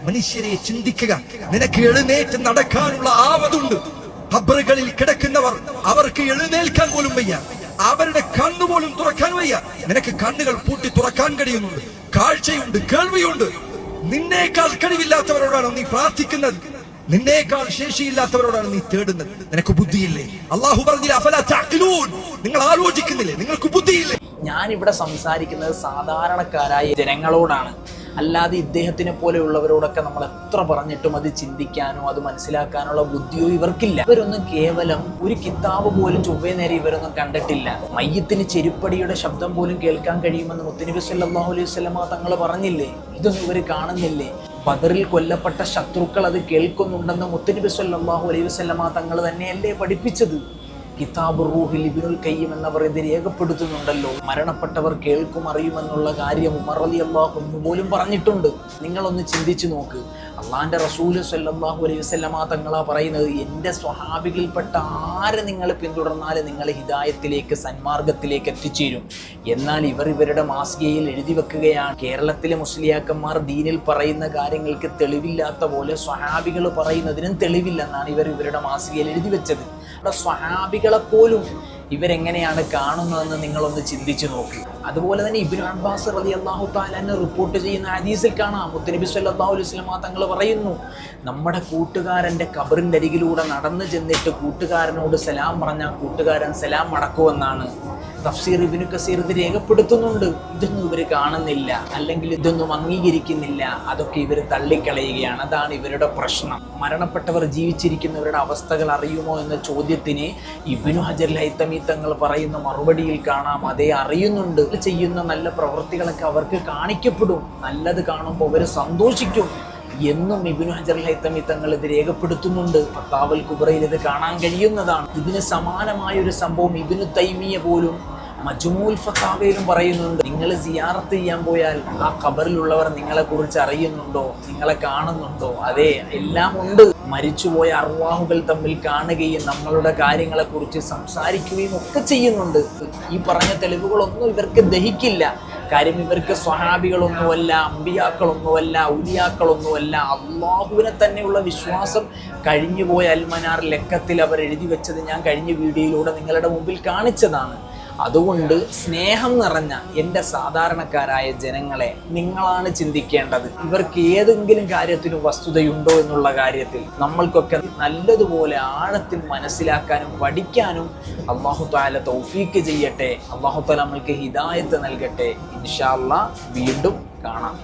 മനുഷ്യരെ ചിന്തിക്കുക. നിനക്ക് എഴുന്നേറ്റ് നടക്കാനുള്ള ആവതുണ്ട്. ഖബറുകളിൽ കിടക്കുന്നവർ, അവർക്ക് എഴുന്നേൽക്കാൻ പോലും വയ്യ, അവരുടെ കണ്ണുപോലും തുറക്കാൻ വയ്യ. നിനക്ക് കണ്ണുകൾ പൂട്ടി തുറക്കാൻ കഴിയുന്നുണ്ട്, കാഴ്ചയുണ്ട്, കേൾവിയുണ്ട്. നിന്നേക്കാൾ കഴിവില്ലാത്തവരോടാണ് നീ പ്രാർത്ഥിക്കുന്നത്, നിന്നേക്കാൾ ശേഷിയില്ലാത്തവരോടാണ് നീ തേടുന്നത്. നിനക്ക് ബുദ്ധിയില്ലേ? അള്ളാഹു പറഞ്ഞില്ല, അഫലാ തഅഖിലൂൻ, നിങ്ങൾ ആലോചിക്കുന്നില്ലേ? നിങ്ങൾക്ക് ബുദ്ധിയില്ലേ? ഞാൻ ഇവിടെ സംസാരിക്കുന്നത് സാധാരണക്കാരായ ജനങ്ങളോടാണ്, അല്ലാതെ ഇദ്ദേഹത്തിനെ പോലെയുള്ളവരോടൊക്കെ നമ്മൾ എത്ര പറഞ്ഞിട്ടും അത് ചിന്തിക്കാനോ അത് മനസ്സിലാക്കാനുള്ള ബുദ്ധിയോ ഇവർക്കില്ല. ഇവരൊന്നും കേവലം ഒരു കിതാബ് പോലും ചൊവ്വേ നേരെ ഇവരൊന്നും കണ്ടിട്ടില്ല. മയ്യത്തിന് ചെരുപ്പടിയുടെ ശബ്ദം പോലും കേൾക്കാൻ കഴിയുമെന്ന് മുത്തുനബി സല്ലല്ലാഹു അലൈഹി വസല്ലമ തങ്ങൾ പറഞ്ഞില്ലേ? ഇതൊന്നും ഇവർ കാണുന്നില്ലേ? ബദറിൽ കൊല്ലപ്പെട്ട ശത്രുക്കൾ അത് കേൾക്കുന്നുണ്ടെന്ന് മുത്തുനബി സല്ലല്ലാഹു അലൈഹി വസല്ലമ തങ്ങൾ തന്നെയല്ലേ പഠിപ്പിച്ചത്? കിതാബുർ റൂഹിൽ ഇബ്നുൽ ഖയ്യിം എന്നവർ ഇത് രേഖപ്പെടുത്തുന്നുണ്ടല്ലോ. മരണപ്പെട്ടവർ കേൾക്കും അറിയുമെന്നുള്ള കാര്യം ഉമർ റളിയല്ലാഹു അൻഹു പോലും പറഞ്ഞിട്ടുണ്ട്. നിങ്ങളൊന്ന് ചിന്തിച്ചു നോക്ക്. അള്ളാന്റെ റസൂൽ സല്ലല്ലാഹു അലൈഹി വസല്ലമ തങ്ങളാ പറയുന്നത്, എൻ്റെ സ്വഹാബികളിൽപ്പെട്ട ആരെ നിങ്ങൾ പിന്തുടർന്നാലും നിങ്ങൾ ഹിദായത്തിലേക്ക്, സന്മാർഗത്തിലേക്ക് എത്തിച്ചേരും. എന്നാൽ ഇവരുടെ മാസികയിൽ എഴുതി വെക്കുകയാണ്, കേരളത്തിലെ മുസ്ലിയാക്കന്മാർ ദീനിൽ പറയുന്ന കാര്യങ്ങൾക്ക് തെളിവില്ലാത്ത പോലെ സ്വഹാബികൾ പറയുന്നതിനും തെളിവില്ലെന്നാണ് ഇവരുടെ മാസികയിൽ എഴുതി വെച്ചത്. സ്വഹാബികളെ പോലും ഇവരെങ്ങനെയാണ് കാണുന്നതെന്ന് നിങ്ങളൊന്ന് ചിന്തിച്ചു നോക്ക്. അതുപോലെ തന്നെ ഇബ്നു അബ്ബാസ് റളിയല്ലാഹു തആല അൻഹു റിപ്പോർട്ട് ചെയ്യുന്ന ഹദീസിൽ കാണാം, മുത്തുനബി സല്ലല്ലാഹു അലൈഹി വസല്ലമ തങ്ങൾ പറയുന്നു, നമ്മുടെ കൂട്ടുകാരൻ്റെ ഖബറിൻ്റെ അരികിലൂടെ നടന്നു ചെന്നിട്ട് കൂട്ടുകാരനോട് സലാം പറഞ്ഞാൽ കൂട്ടുകാരൻ സലാം മടക്കുമെന്നാണ്. തഫ്സീർ ഇബ്നു കസീർ ഇത് രേഖപ്പെടുത്തുന്നുണ്ട്. ഇതൊന്നും ഇവർ കാണുന്നില്ല, അല്ലെങ്കിൽ ഇതൊന്നും അംഗീകരിക്കുന്നില്ല. അതൊക്കെ ഇവർ തള്ളിക്കളയുകയാണ്. അതാണ് ഇവരുടെ പ്രശ്നം. മരണപ്പെട്ടവർ ജീവിച്ചിരിക്കുന്നവരുടെ അവസ്ഥകൾ അറിയുമോ എന്ന ചോദ്യത്തിന് ഇബ്നു ഹജറുൽ ഹൈതമി തങ്ങൾ പറയുന്ന മറുപടിയിൽ കാണാം, അതേ അറിയുന്നുണ്ട്. ചെയ്യുന്ന നല്ല പ്രവൃത്തികളൊക്കെ അവർക്ക് കാണിക്കപ്പെടും, നല്ലത് കാണുമ്പോൾ അവർ സന്തോഷിക്കും എന്നും ഇബ്നു ഹജറുൽ ഹൈതമി തങ്ങൾ ഇത് രേഖപ്പെടുത്തുന്നുണ്ട്. ഫത്താവൽ കുബ്രയിൽ ഇത് കാണാൻ കഴിയുന്നതാണ്. ഇതിന് സമാനമായ ഒരു സംഭവം ഇബ്നു തൈമിയ പോലും മജ്മൂൽ ഫത്താവയിലും പറയുന്നുണ്ട്. നിങ്ങൾ സിയാറത്ത് ചെയ്യാൻ പോയാൽ ആ ഖബറിലുള്ളവർ നിങ്ങളെ കുറിച്ച് അറിയുന്നുണ്ടോ, നിങ്ങളെ കാണുന്നുണ്ടോ? അതെ, എല്ലാം ഉണ്ട്. മരിച്ചുപോയ അർവാഹുകൾ തമ്മിൽ കാണുകയും നമ്മളുടെ കാര്യങ്ങളെ കുറിച്ച് സംസാരിക്കുകയും ഒക്കെ ചെയ്യുന്നുണ്ട്. ഈ പറഞ്ഞ തെളിവുകളൊന്നും ഇവർക്ക് ദഹിക്കില്ല. കാര്യം ഇവർക്ക് സ്വഹാബികളൊന്നുമല്ല, അമ്പിയാക്കളൊന്നുമല്ല, ഔലിയാക്കളൊന്നുമല്ല. അള്ളാഹുവിനെ തന്നെയുള്ള വിശ്വാസം കഴിഞ്ഞുപോയ അൽമനാർ ലക്കത്തിൽ അവർ എഴുതി വെച്ചത് ഞാൻ കഴിഞ്ഞ വീഡിയോയിലൂടെ നിങ്ങളുടെ മുമ്പിൽ കാണിച്ചതാണ്. അതുകൊണ്ട് സ്നേഹം നിറഞ്ഞ എൻ്റെ സാധാരണക്കാരായ ജനങ്ങളെ, നിങ്ങളാണ് ചിന്തിക്കേണ്ടത്. ഇവർക്ക് ഏതെങ്കിലും കാര്യത്തിന് വസ്തുതയുണ്ടോ എന്നുള്ള കാര്യത്തിൽ നമ്മൾക്കൊക്കെ നല്ലതുപോലെ ആഴത്തിൽ മനസ്സിലാക്കാനും പഠിക്കാനും അല്ലാഹു തആല തൗഫീക്ക് ചെയ്യട്ടെ. അല്ലാഹു തആല നമ്മൾക്ക് ഹിദായത്ത് നൽകട്ടെ. ഇൻഷാ അല്ലാഹ് വീണ്ടും കാണാം.